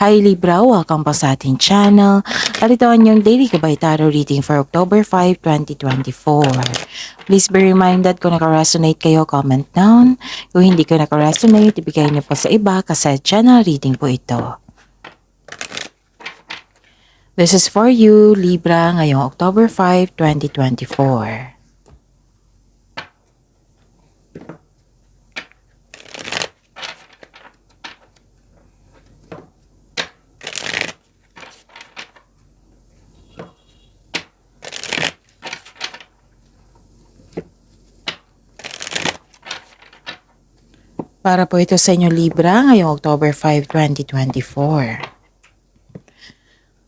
Hi Libra, welcome po sa ating channel. At ito ang inyong daily Gabay Tarot reading for October 5, 2024. Please be reminded kung naka-resonate kayo, comment down. Kung hindi ko naka-resonate, ibigay niyo po sa iba kasi channel reading po ito. This is for you, Libra, ngayong October 5, 2024. Para po ito sa inyo Libra ngayong October 5, 2024.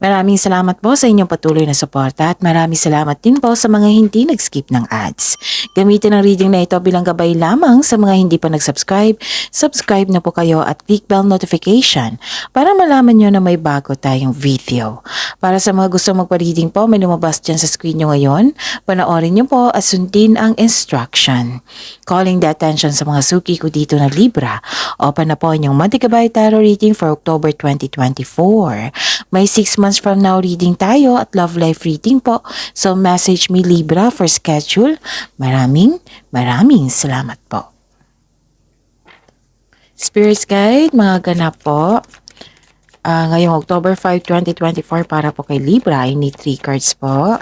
Maraming salamat po sa inyong patuloy na suporta at maraming salamat din po sa mga hindi nag-skip ng ads. Gamitin ang reading na ito bilang gabay lamang sa mga hindi pa nag-subscribe. Subscribe na po kayo at click bell notification para malaman nyo na may bago tayong video. Para sa mga gusto magpa-reading po, may lumabas dyan sa screen nyo ngayon. Panoorin nyo po at sundin ang instruction. Calling the attention sa mga suki ko dito na Libra. Open na po inyong Monthly Gabay Tarot reading for October 2024. May 6 months from now reading tayo at love life reading po. So message me Libra for schedule. Maraming salamat po. Spirits Guide, mga ganap po. Ngayong October 5, 2024 para po kay Libra, I need 3 cards po.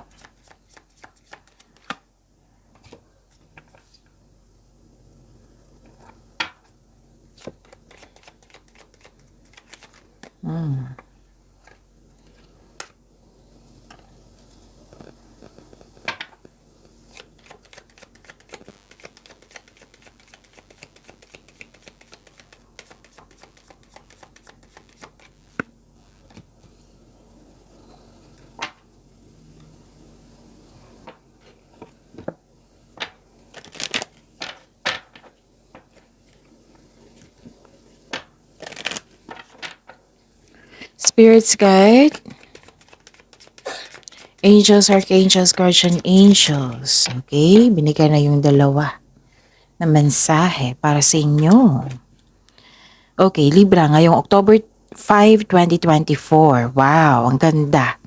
Spirits Guide, Angels, Archangels, Guardian Angels. Okay, binigay na yung dalawa na mensahe para sa inyo. Okay, Libra, ngayong October 5, 2024. Wow, ang ganda.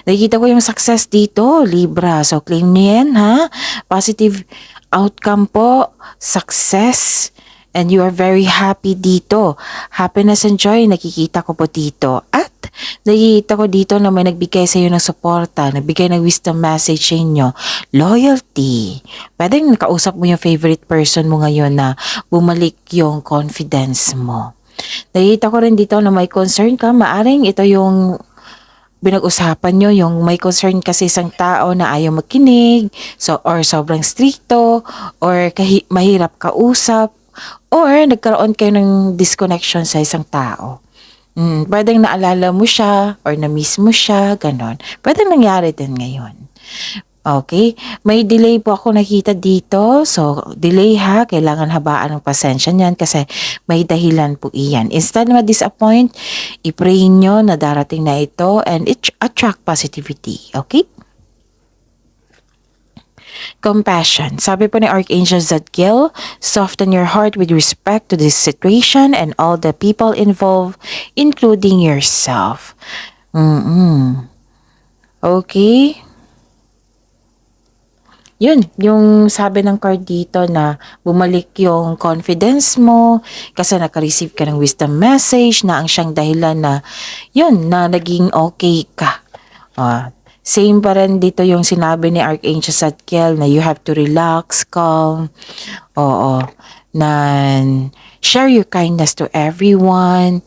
Nakikita ko yung success dito, Libra. So, claim niyo yan, ha? Positive outcome po, success. And you are very happy dito. Happiness and joy, nakikita ko po dito. At nakikita ko dito na may nagbigay sa iyo ng suporta, nagbigay ng wisdom message sa inyo. Loyalty. Pwedeng nakausap mo yung favorite person mo ngayon na bumalik yung confidence mo. Nakikita ko rin dito na may concern ka. Maaring ito yung pinag-usapan nyo, yung may concern kasi isang tao na ayaw magkinig, or sobrang stricto, or mahirap kausap, or nagkaroon kayo ng disconnection sa isang tao. Pwedeng naalala mo siya or na-miss mo siya, ganon. Pwedeng nangyari din ngayon. Okay, may delay po ako nakita dito. So, delay ha, kailangan habaan ng pasensya niyan kasi may dahilan po iyan. Instead na ma-disappoint, i-pray nyo na darating na ito and attract positivity. Okay? Compassion. Sabi po ni Archangel Zadkiel, soften your heart with respect to this situation and all the people involved, including yourself. Okay? Yun, yung sabi ng card dito na bumalik yung confidence mo kasi naka-receive ka ng wisdom message na ang siyang dahilan na yun, na naging okay ka. Same pa rin dito yung sinabi ni Archangel Zadkiel na you have to relax, calm, na share your kindness to everyone.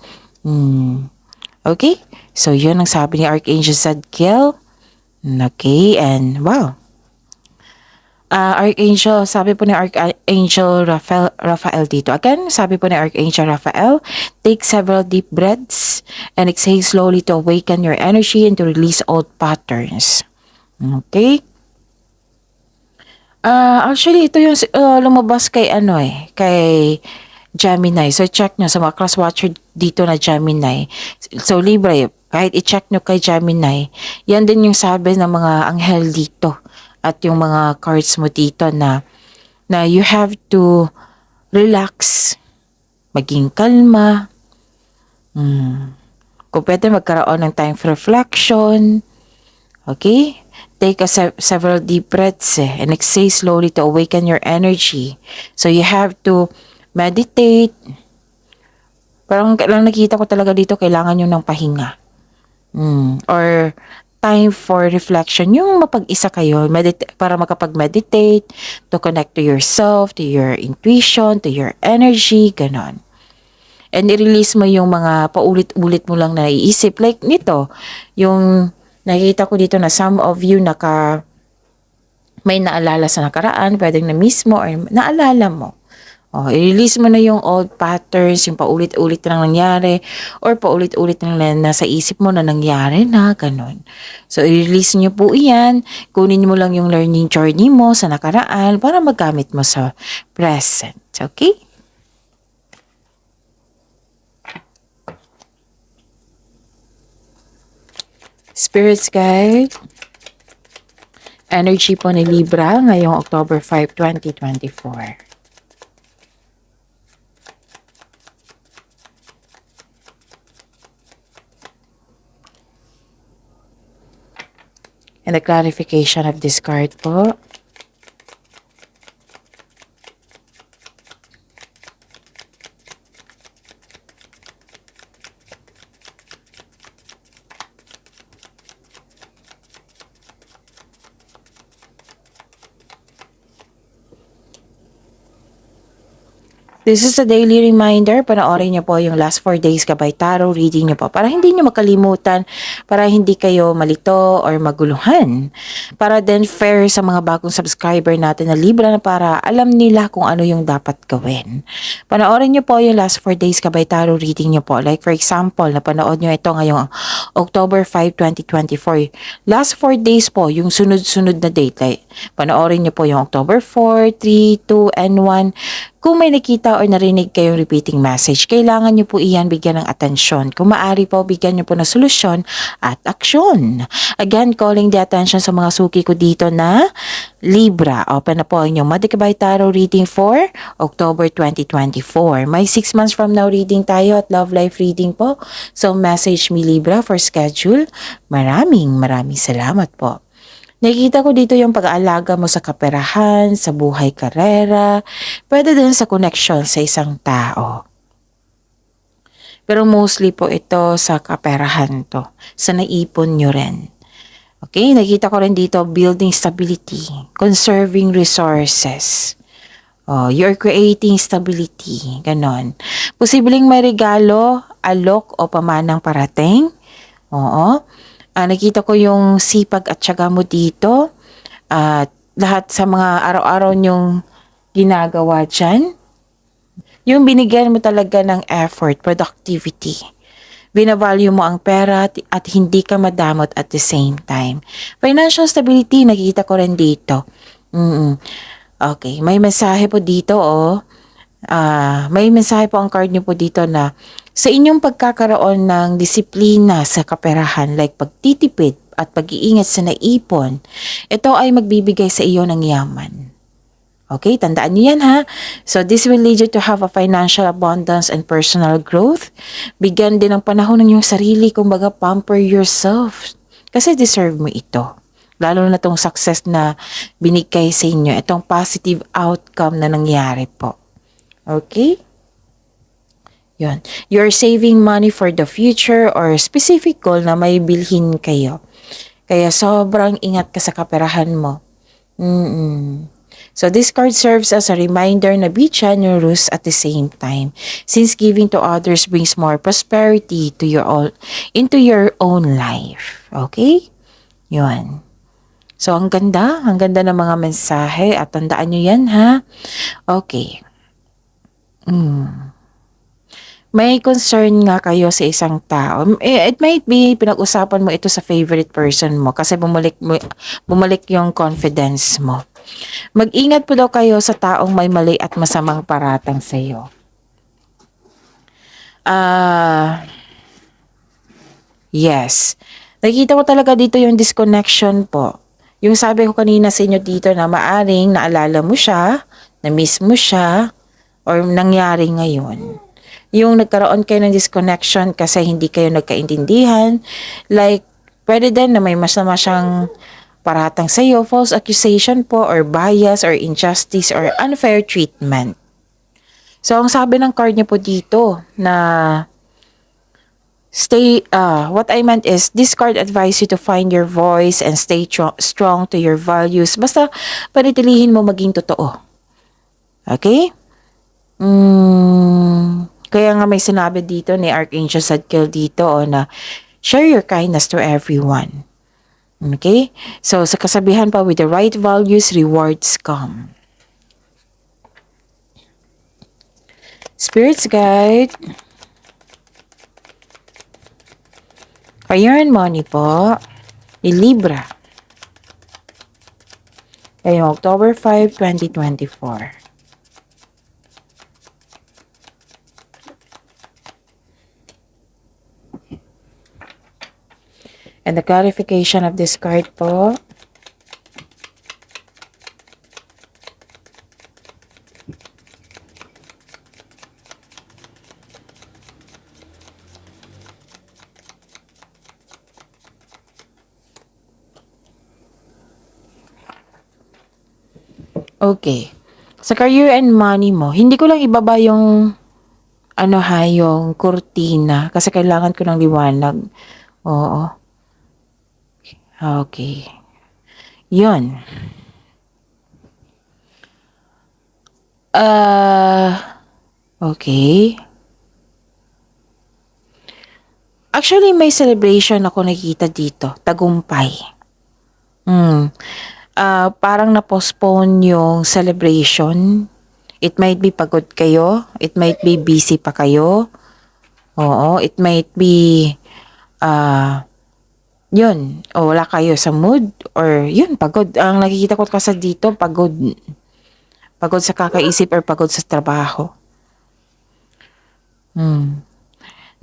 Okay? So, yun ang sabi ni Archangel Zadkiel. Okay, and wow. Archangel, sabi po ni Archangel Raphael dito. Again, sabi po ni Archangel Raphael, take several deep breaths and exhale slowly to awaken your energy and to release old patterns. Okay? Actually, ito yung lumabas kay kay Gemini. So, check nyo sa mga cross-watcher dito na Gemini. So, Libra, kahit i-check nyo kay Gemini, yan din yung sabi ng mga anghel dito. At yung mga cards mo dito na you have to relax, maging kalma, Kung pwede magkaroon ng time for reflection, okay? Take several deep breaths and exhale slowly to awaken your energy. So you have to meditate. Parang lang nakita ko talaga dito, kailangan nyo ng pahinga. Or time for reflection. Yung mapag-isa kayo, para makapag-meditate, to connect to yourself, to your intuition, to your energy, ganon. And i-release mo yung mga paulit-ulit mo lang na naiisip. Like nito, yung nakikita ko dito na some of you may naalala sa nakaraan, pwedeng na-miss mo or naalala mo. I-release mo na yung old patterns, yung paulit-ulit na nangyari or paulit-ulit na nasa isip mo na nangyari na, ganun. So, i-release nyo po iyan. Kunin mo lang yung learning journey mo sa nakaraan para magamit mo sa present. Okay? Spirits Guide. Energy po ni Libra ngayong October 5, 2024. And the clarification of this card po. This is a daily reminder. Panoorin niyo po yung last 4 days Gabay Tarot reading niyo po para hindi niyo makalimutan, para hindi kayo malito or maguluhan. Para din fair sa mga bagong subscriber natin na Libra na para alam nila kung ano yung dapat gawin. Panoorin niyo po yung last 4 days Gabay Tarot reading niyo po. Like for example, napanood niyo ito ngayong October 5, 2024. Last 4 days po, yung sunod-sunod na date. Like, panoorin niyo po yung October 4, 3, 2, and 1. Kung may nakita o narinig kayong repeating message, kailangan nyo po iyan bigyan ng atensyon. Kung maaari po, bigyan nyo po ng solusyon at aksyon. Again, calling the attention sa mga suki ko dito na Libra. Open na po ang inyong Madikabay Tarot reading for October 2024. May 6 months from now reading tayo at love life reading po. So message me Libra for schedule. Maraming salamat po. Nakikita ko dito yung pag-aalaga mo sa kaperahan, sa buhay karera, pwede din sa connection sa isang tao. Pero mostly po ito sa kaperahan to, sa naipon nyo rin. Okay, nakikita ko rin dito building stability, conserving resources. You're creating stability, ganon. Posibleng may regalo, alok o pamanang parating. Oo. Nakita ko yung sipag at tiyaga mo dito. Lahat sa mga araw-araw nyong ginagawa dyan. Yung binigyan mo talaga ng effort, productivity. Binavalue mo ang pera at hindi ka madamot at the same time. Financial stability, nakita ko rin dito. Okay, may mensahe po dito may mensahe po ang card niyo po dito na sa inyong pagkakaroon ng disiplina sa kaperahan like pagtitipid at pag-iingat sa naipon, ito ay magbibigay sa iyo ng yaman. Okay, tandaan niyo yan ha. So this will lead you to have a financial abundance and personal growth. Bigyan din ng panahon ng iyong sarili, kumbaga pamper yourself. Kasi deserve mo ito. Lalo na itong success na binigay sa inyo, itong positive outcome na nangyari po. Okay? Yun. You're saving money for the future or specific goal na may bilhin kayo. Kaya sobrang ingat ka sa kaperahan mo. So this card serves as a reminder na be generous at the same time, since giving to others brings more prosperity to into your own life. Okay? Yun. So ang ganda ng mga mensahe at tandaan nyo yan ha. Okay. May concern nga kayo sa isang tao. It might be pinag-usapan mo ito sa favorite person mo kasi bumalik yung confidence mo. Mag-ingat po daw kayo sa taong may mali at masamang paratang sa iyo. Yes. Nakita ko talaga dito yung disconnection po. Yung sabi ko kanina sa inyo dito na maaring naalala mo siya, na-miss mo siya, or nangyari ngayon. yung nagkaroon kayo ng disconnection kasi hindi kayo nagkaintindihan. Like, pwede din na may masama siyang paratang sa iyo, false accusation po, or bias, or injustice, or unfair treatment. So, ang sabi ng card niya po dito na what I meant is, this card advise you to find your voice and stay strong to your values. Basta, panitilihin mo maging totoo. Okay? Kaya nga may sinabi dito ni Archangel Zadkiel dito na share your kindness to everyone. Okay? So, sa kasabihan pa, with the right values, rewards come. Spirits guide. Fire and money po. Ni Libra. Ngayong October 5, 2024. And the clarification of this card po. Okay. Sa career and money mo, hindi ko lang ibaba yung yung kurtina kasi kailangan ko ng liwanag. Oo. Okay. Yun. Okay. Actually, may celebration ako nakita dito. Tagumpay. Parang na-postpone yung celebration. It might be pagod kayo. It might be busy pa kayo. Oo. It might be yun, o wala kayo sa mood, or yun, pagod. Ang nakikita ko kasi dito, pagod. Pagod sa kakaisip or pagod sa trabaho.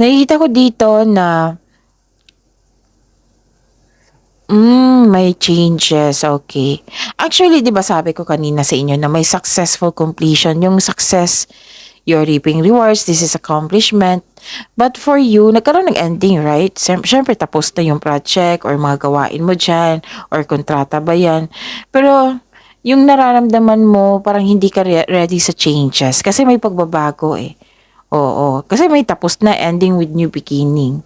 Nakikita ko dito na may changes, okay. Actually, di ba sabi ko kanina sa inyo na may successful completion. Yung success, you're reaping rewards, this is accomplishment. But for you, nagkaroon ng ending, right? Siyempre, tapos na yung project or mga gawain mo dyan or kontrata ba yan. Pero, yung nararamdaman mo, parang hindi ka ready sa changes kasi may pagbabago eh. Oo, kasi may tapos na, ending with new beginning.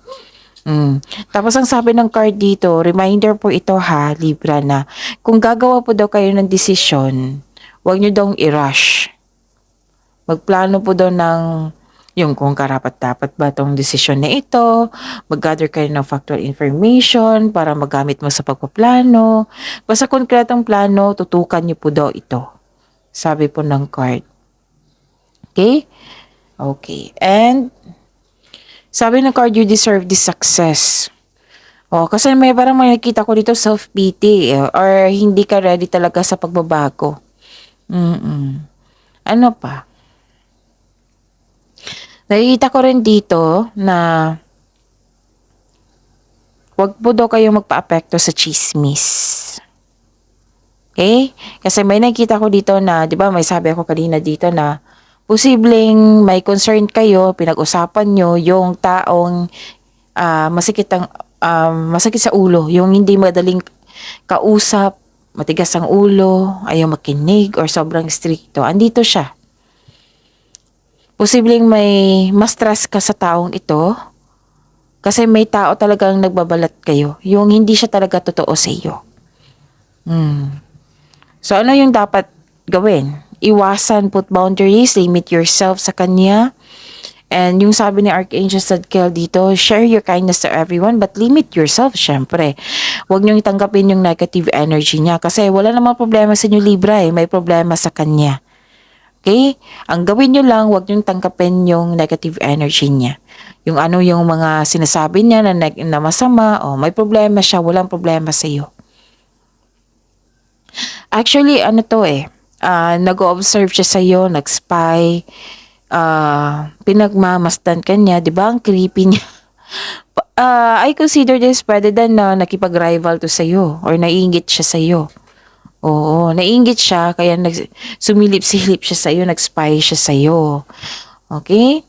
Tapos ang sabi ng card dito, reminder po ito ha, Libra, na kung gagawa po daw kayo ng desisyon, huwag nyo daw i-rush. Magplano po daw ng yung kung karapat-dapat ba itong desisyon na ito, mag-gather kayo ng factual information para magamit mo sa pagpaplano. Basta konkretong plano, tutukan nyo po daw ito. Sabi po ng card. Okay? Okay. And sabi ng card, you deserve this success. Kasi may parang may nakita ko dito self-pity or hindi ka ready talaga sa pagbabago. Ano pa? Nakikita ko rin dito na wag po daw kayo magpa-apekto sa chismis. Okay? Kasi may nakita ko dito na, di ba may sabi ako kanina dito na posibleng may concern kayo, pinag-usapan nyo yung taong masakit sa ulo, yung hindi madaling kausap, matigas ang ulo, ayaw makinig, or sobrang stricto. Andito siya. Posibleng may ma-stress ka sa taong ito kasi may tao talagang nagbabalat kayo, yung hindi siya talaga totoo sa iyo. So ano yung dapat gawin? Iwasan, put boundaries, limit yourself sa kanya. And yung sabi ni Archangel Zadkiel dito, share your kindness to everyone but limit yourself, syempre. Huwag niyong tanggapin yung negative energy niya kasi wala namang problema sa inyo, Libra may problema sa kanya. Okay? Ang gawin niyo lang, huwag niyong tanggapin yung negative energy niya. Yung mga sinasabi niya na masama, may problema siya, walang problema sa iyo. Actually, nag-observe siya sa iyo, nag-spy, pinagmamasdan ka niya, di ba? Ang creepy niya. I consider this pwede din na nakipag-rival to sa iyo or naiinggit siya sa iyo. Oo, naiinggit siya kaya sumilip-silip siya sa iyo, nag-spy siya sa iyo. Okay?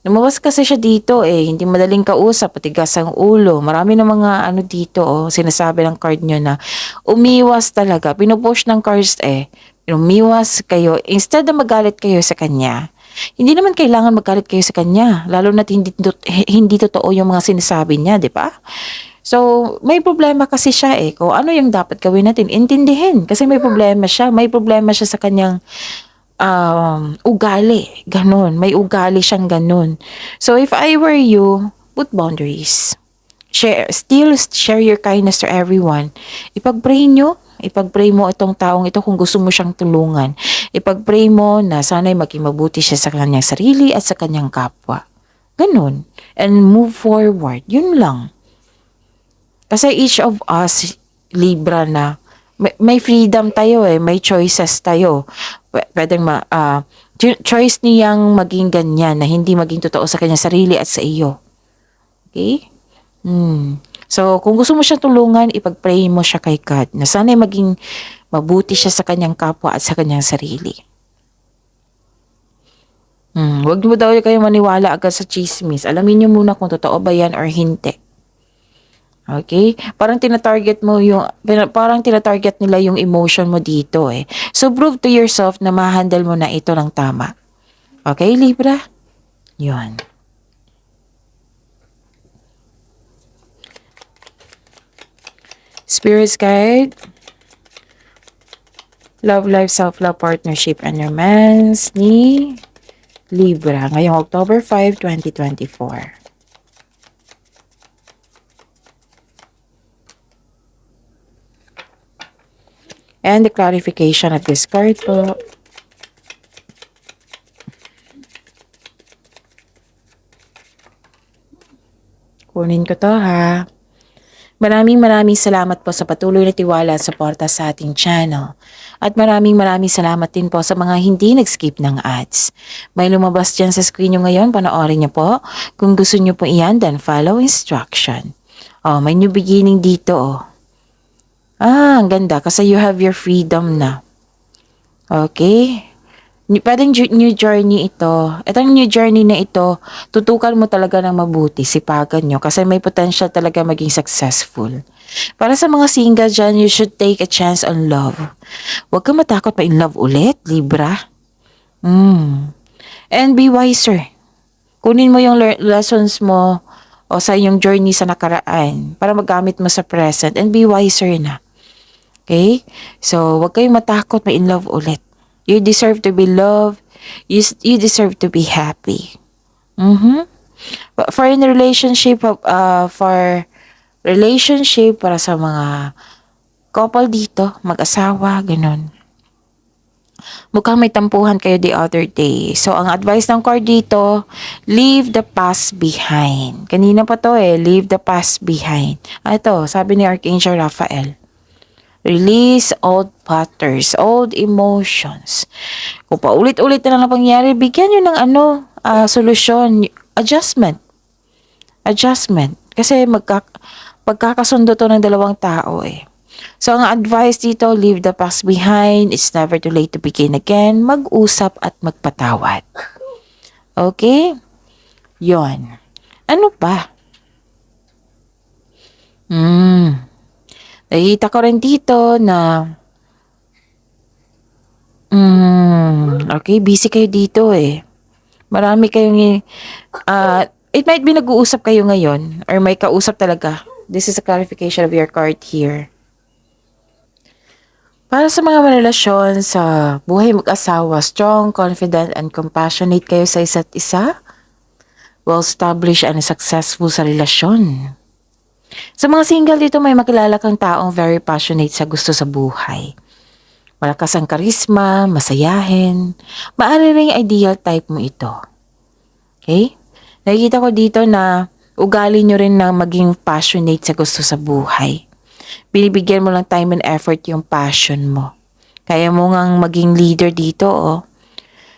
Lumabas kasi siya dito hindi madaling kausap, patigas ang ulo. Marami na mga ano dito sinasabi ng card nyo na umiwas talaga. Pinupush ng cards umiwas kayo. Instead na magalit kayo sa kanya, hindi naman kailangan magalit kayo sa kanya. Lalo na't hindi totoo yung mga sinasabi niya, di ba? So, may problema kasi siya kung ano yung dapat gawin natin, intindihin. Kasi may problema siya. May problema siya sa kanyang ugali. Ganun. May ugali siyang ganun. So, if I were you, put boundaries. Still share your kindness to everyone. Ipag-pray mo itong taong ito kung gusto mo siyang tulungan. Ipag-pray mo na sana'y maging mabuti siya sa kanyang sarili at sa kanyang kapwa. Ganun. And move forward. Yun lang. Kasi each of us, Libra na, may freedom tayo may choices tayo. Pwedeng choice niyang maging ganyan na hindi maging totoo sa kanyang sarili at sa iyo. Okay? So, kung gusto mo siya tulungan, ipag-pray mo siya kay God na sana'y maging mabuti siya sa kanyang kapwa at sa kanyang sarili. Huwag mo daw kayo maniwala agad sa chismis. Alamin niyo muna kung totoo ba yan or hindi. Okay? Parang tinatarget nila yung emotion mo dito So, prove to yourself na ma-handle mo na ito ng tama. Okay, Libra? Yun. Spirit's Guide, Love Life, Self-Love, Partnership, and Romance ni Libra ngayong October 5, 2024. And the clarification of this card po. Kunin ko to ha. Maraming salamat po sa patuloy na tiwala at suporta sa ating channel. At maraming salamat din po sa mga hindi nag-skip ng ads. May lumabas dyan sa screen nyo ngayon, panoorin nyo po. Kung gusto nyo po iyan, then follow instruction. May new beginning dito ang ganda kasi you have your freedom na. Okay? Pwedeng new journey ito. Itong new journey na ito, tutukan mo talaga ng mabuti, sipagan nyo kasi may potential talaga maging successful. Para sa mga single dyan, you should take a chance on love. Huwag kang matakot pa in love ulit, Libra. And be wiser. Kunin mo yung lessons mo sa yung journey sa nakaraan para magamit mo sa present and be wiser na. Okay? So, huwag kayong matakot pa in love ulit. You deserve to be loved. You deserve to be happy. But for in relationship, para sa mga couple dito, mag-asawa, ganun. Mukhang may tampuhan kayo the other day. So, ang advice ng card dito, leave the past behind. Kanina pa to leave the past behind. Ito, sabi ni Archangel Raphael. Release old patterns, old emotions. Kung paulit-ulit na lang na pangyayari, bigyan nyo ng solusyon, adjustment. Kasi magkakasundo to ng dalawang tao So, ang advice dito, leave the past behind. It's never too late to begin again. Mag-usap at magpatawad. Okay? Yon. Ano pa? Nakita ko rin dito na okay, busy kayo dito Marami kayong it might be nag-uusap kayo ngayon or may kausap talaga. This is a clarification of your card here. Para sa mga relasyon sa buhay mag-asawa, strong, confident, and compassionate kayo sa isa't isa. Well-established and successful sa relasyon. Sa mga single dito, may makilala kang taong very passionate sa gusto sa buhay. Malakas ang karisma, masayahin. Maaari ring ideal type mo ito. Okay? Nakikita ko dito na ugali nyo rin na maging passionate sa gusto sa buhay. Binibigyan mo lang time and effort yung passion mo. Kaya mo ngang maging leader dito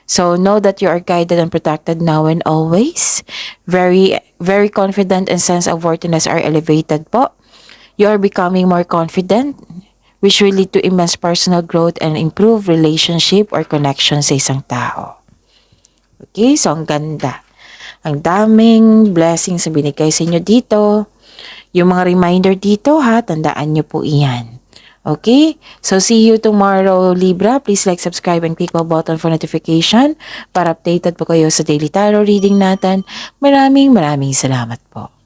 So, know that you are guided and protected now and always. Very, very confident and sense of worthiness are elevated po. You are becoming more confident, which will lead to immense personal growth and improve relationship or connection sa isang tao. Okay, so ang ganda. Ang daming blessings na binigay sa inyo dito. Yung mga reminder dito ha, tandaan nyo po iyan. Okay? So, see you tomorrow, Libra. Please like, subscribe, and click the button for notification para updated po kayo sa daily tarot reading natin. Maraming salamat po.